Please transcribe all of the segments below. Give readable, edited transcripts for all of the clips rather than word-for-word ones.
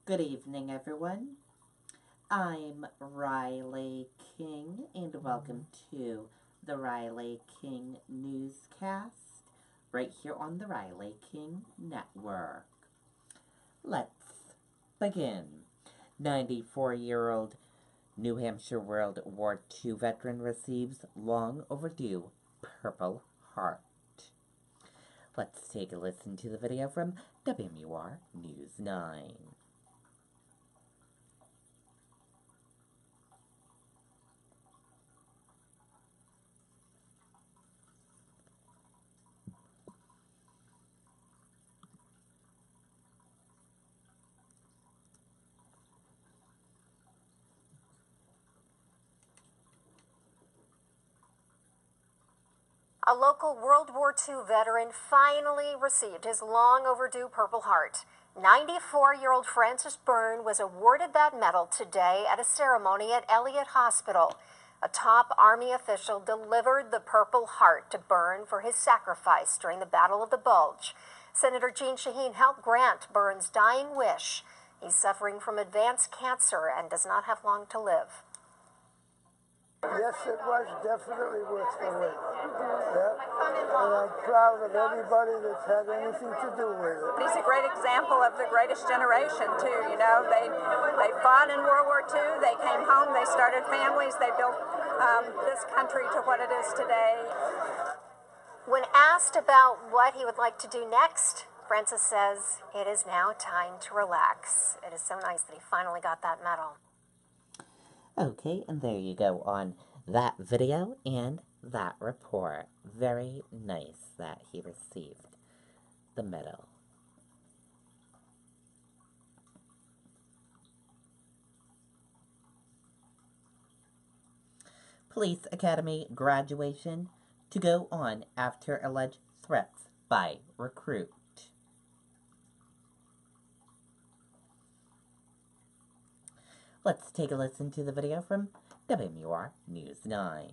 Good evening, everyone. I'm Riley King, and welcome to the Riley King Newscast, right here on the Riley King Network. Let's begin. 94-year-old New Hampshire World War II veteran receives long overdue Purple Heart. Let's take a listen to the video from WMUR News 9. A local World War II veteran finally received his long overdue Purple Heart. 94-year-old Francis Byrne was awarded that medal today at a ceremony at Elliott Hospital. A top Army official delivered the Purple Heart to Byrne for his sacrifice during the Battle of the Bulge. Senator Jeanne Shaheen helped grant Byrne's dying wish. He's suffering from advanced cancer and does not have long to live. Yes, it was definitely worth the wait. Yeah. And I'm proud of everybody that's had anything to do with it. He's a great example of the greatest generation, too. You know, they fought in World War II. They came home. They started families. They built this country to what it is today. When asked about what he would like to do next, Francis says it is now time to relax. It is so nice that he finally got that medal. Okay, and there you go on that video and that report. Very nice that he received the medal. Police Academy graduation to go on after alleged threats by recruit. Let's take a listen to the video from WMUR News 9.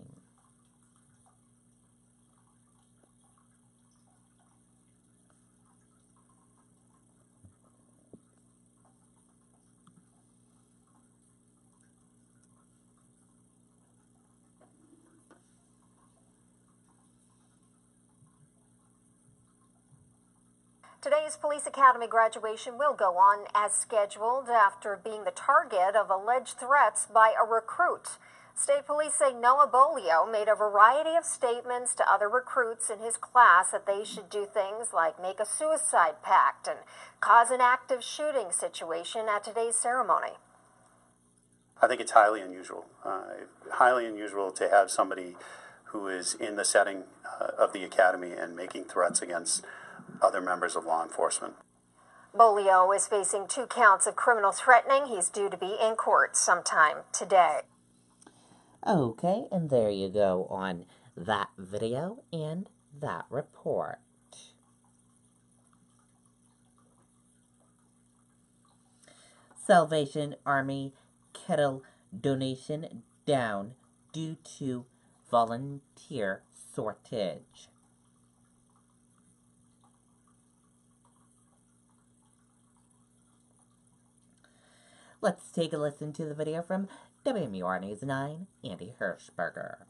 Today's Police Academy graduation will go on as scheduled after being the target of alleged threats by a recruit. State police say Noah Bolio made a variety of statements to other recruits in his class that they should do things like make a suicide pact and cause an active shooting situation at today's ceremony. I think it's highly unusual. Highly unusual to have somebody who is in the setting of the academy and making threats against other members of law enforcement. Bolio is facing 2 counts of criminal threatening. He's due to be in court sometime today. Okay, and there you go on that video and that report. Salvation Army kettle donation down due to volunteer shortage. Let's take a listen to the video from WMUR News 9, Andy Hirschberger.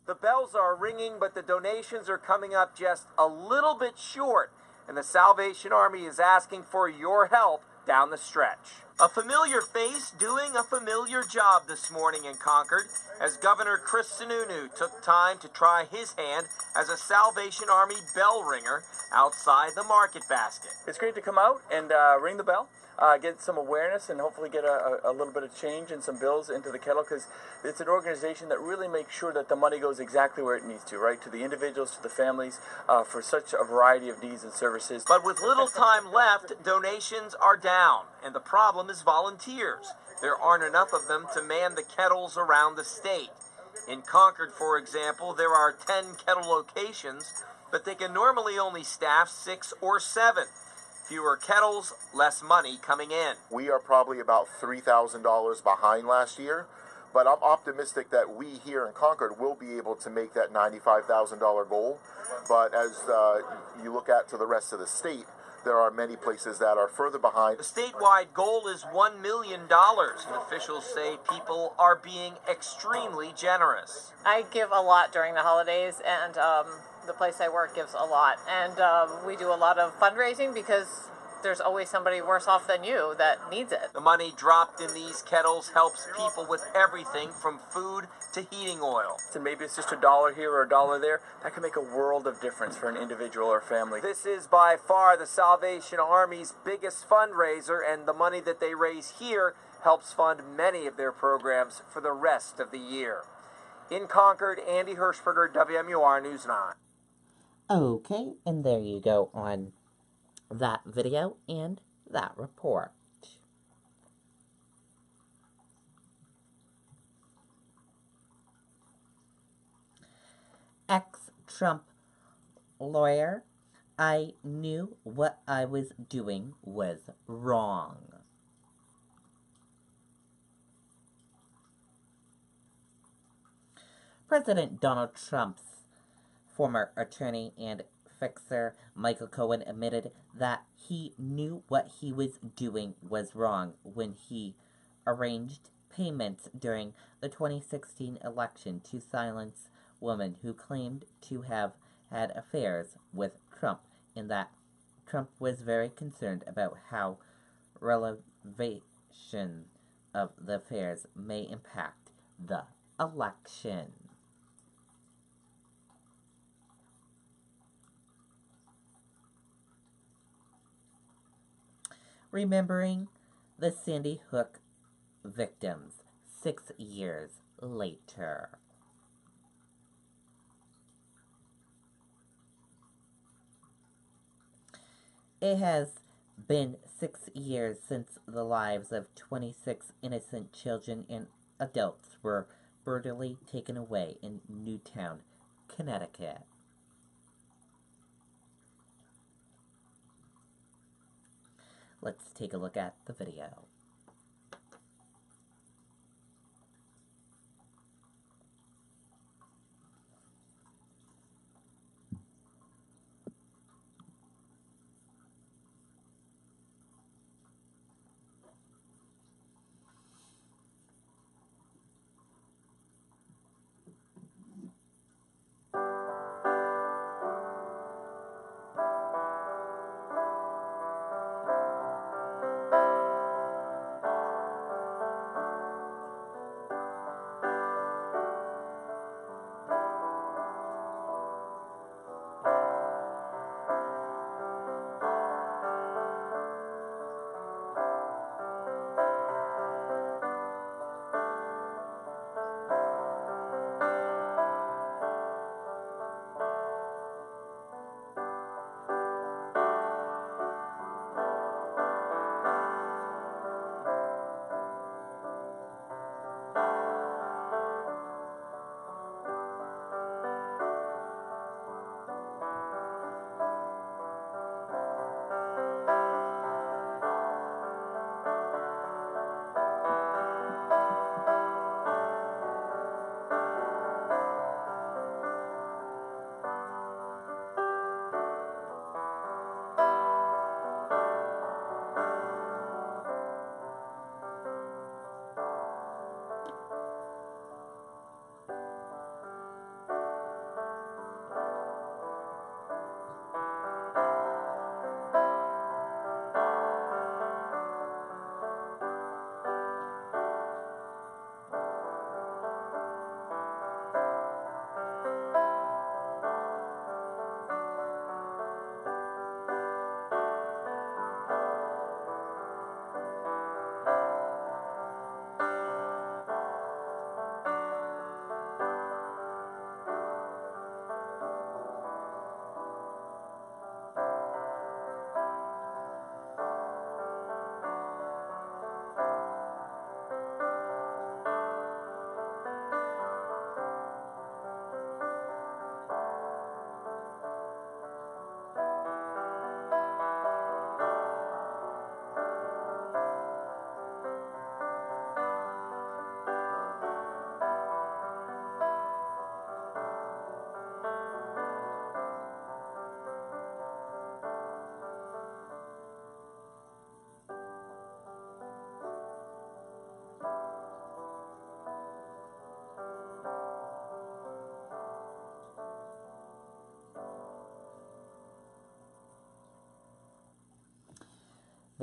The bells are ringing, but the donations are coming up just a little bit short, and the Salvation Army is asking for your help down the stretch. A familiar face doing a familiar job this morning in Concord as Governor Chris Sununu took time to try his hand as a Salvation Army bell ringer outside the market basket. It's great to come out and ring the bell. Get some awareness and hopefully get a little bit of change and some bills into the kettle, because it's an organization that really makes sure that the money goes exactly where it needs to, right? To the individuals, to the families, for such a variety of needs and services. But with little time left, donations are down, and the problem is volunteers. There aren't enough of them to man the kettles around the state. In Concord, for example, there are 10 kettle locations, but they can normally only staff 6 or 7. Fewer kettles, less money coming in. We are probably about $3,000 behind last year, but I'm optimistic that we here in Concord will be able to make that $95,000 goal. But as you look at to the rest of the state, there are many places that are further behind. The statewide goal is $1 million, and officials say people are being extremely generous. I give a lot during the holidays, and the place I work gives a lot. And we do a lot of fundraising because there's always somebody worse off than you that needs it. The money dropped in these kettles helps people with everything from food to heating oil. And maybe it's just $1 here or $1 there. That can make a world of difference for an individual or family. This is by far the Salvation Army's biggest fundraiser, and the money that they raise here helps fund many of their programs for the rest of the year. In Concord, Andy Hirschberger, WMUR News 9. Okay, and there you go on that video and that report. Ex-Trump lawyer, I knew what I was doing was wrong. President Donald Trump's former attorney and fixer Michael Cohen admitted that he knew what he was doing was wrong when he arranged payments during the 2016 election to silence women who claimed to have had affairs with Trump, and that Trump was very concerned about how revelation of the affairs may impact the election. Remembering the Sandy Hook victims 6 years later. It has been 6 years since the lives of 26 innocent children and adults were brutally taken away in Newtown, Connecticut. Let's take a look at the video.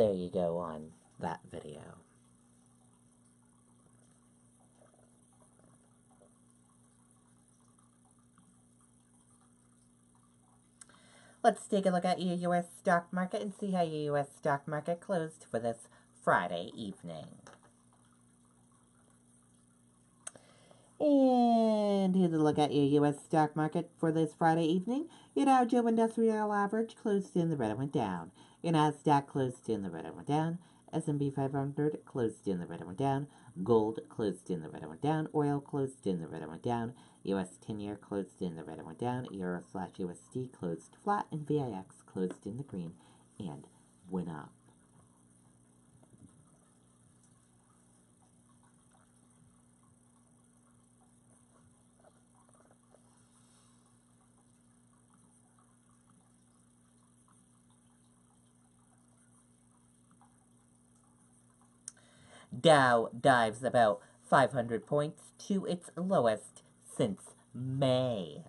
there you go on that video. Let's take a look at your U.S. stock market and see how your U.S. stock market closed for this Friday evening. And here's a look at your U.S. stock market for this Friday evening. Your Dow Jones Industrial Average closed in the red and went down. Your Nasdaq closed in the red and went down. S&P 500 closed in the red and went down. Gold closed in the red and went down. Oil closed in the red and went down. U.S. 10-year closed in the red and went down. Euro/USD closed flat. And VIX closed in the green and went up. Dow dives about 500 points to its lowest since May.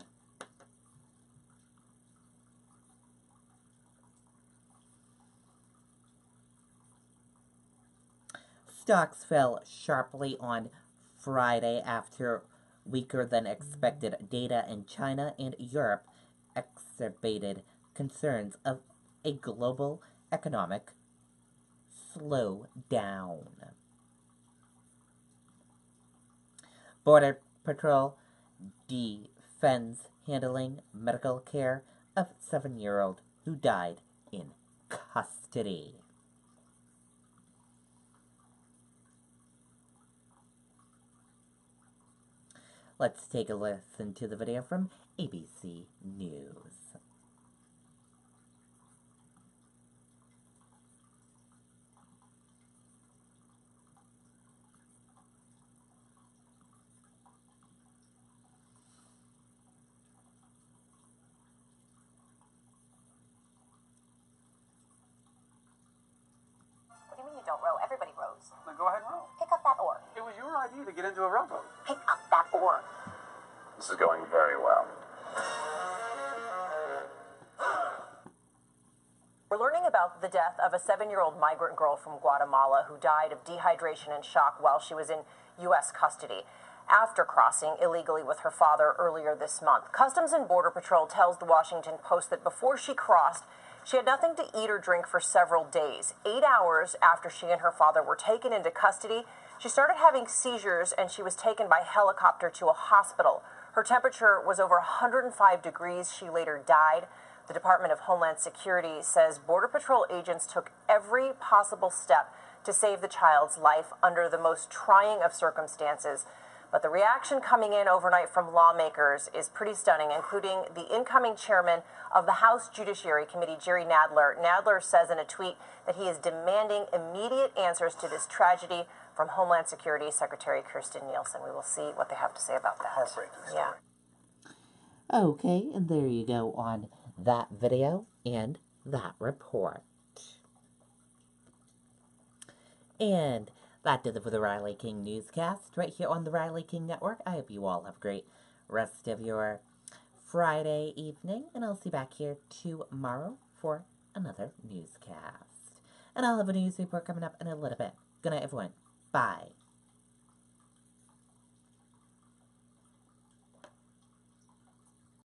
Stocks fell sharply on Friday after weaker than expected data in China and Europe exacerbated concerns of a global economic slowdown. Border Patrol defends handling medical care of 7-year-old who died in custody. Let's take a listen to the video from ABC News. What do you mean you don't row? Everybody rows. Then go ahead and row. Pick up that oar. It was your idea to get into a rowboat. Pick up that oar. This is going very well. We're learning about the death of a 7-year-old migrant girl from Guatemala who died of dehydration and shock while she was in U.S. custody after crossing illegally with her father earlier this month. Customs and Border Patrol tells the Washington Post that before she crossed, she had nothing to eat or drink for several days. 8 hours after she and her father were taken into custody, she started having seizures and she was taken by helicopter to a hospital. Her temperature was over 105 degrees. She later died. The Department of Homeland Security says Border Patrol agents took every possible step to save the child's life under the most trying of circumstances. But the reaction coming in overnight from lawmakers is pretty stunning, including the incoming chairman of the House Judiciary Committee, Jerry Nadler. Nadler says in a tweet that he is demanding immediate answers to this tragedy from Homeland Security Secretary Kirstjen Nielsen. We will see what they have to say about that. Heartbreaking story. Yeah. Okay, and there you go on that video and that report. And that did it for the Riley King Newscast right here on the Riley King Network. I hope you all have a great rest of your Friday evening, and I'll see you back here tomorrow for another newscast. And I'll have a news report coming up in a little bit. Good night, everyone. Bye.